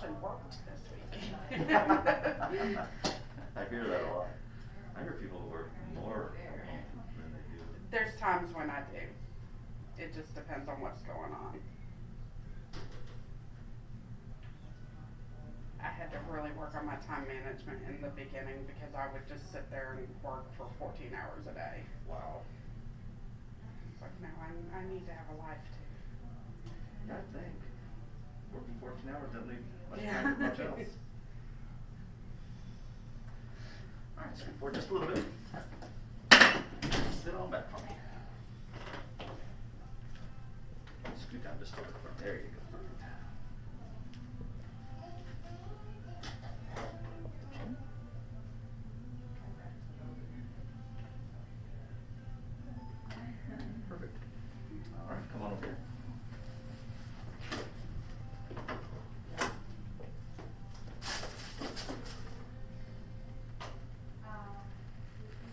actually worked this week. I hear that a lot. I hear people work more than they do. There's times when I do. It just depends on what's going on. I had to really work on my time management in the beginning because I would just sit there and work for 14 hours a day. Wow. It's like, no, I need to have a life too. Yeah, I think. Working 14 hours doesn't leave much Yeah. time for much else. Alright, scoot forward just a little bit. Sit on back for me. Scoot down just a little bit for me. There you go. Perfect. Alright, come on over here.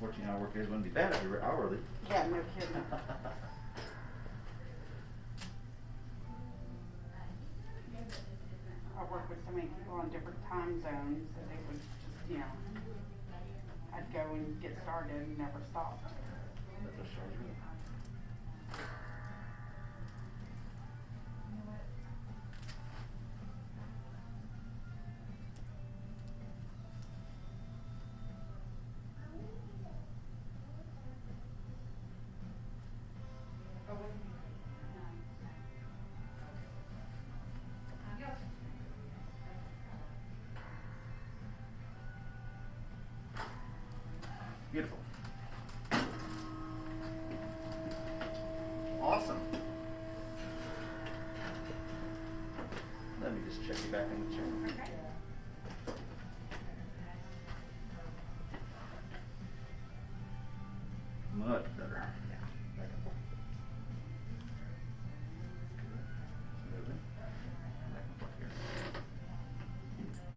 A 14-hour work days wouldn't be bad if you were hourly. Yeah, no kidding. I work with so many people on different time zones that it was just, you know, I'd go and get started and never stopped. That's a short rule. Beautiful.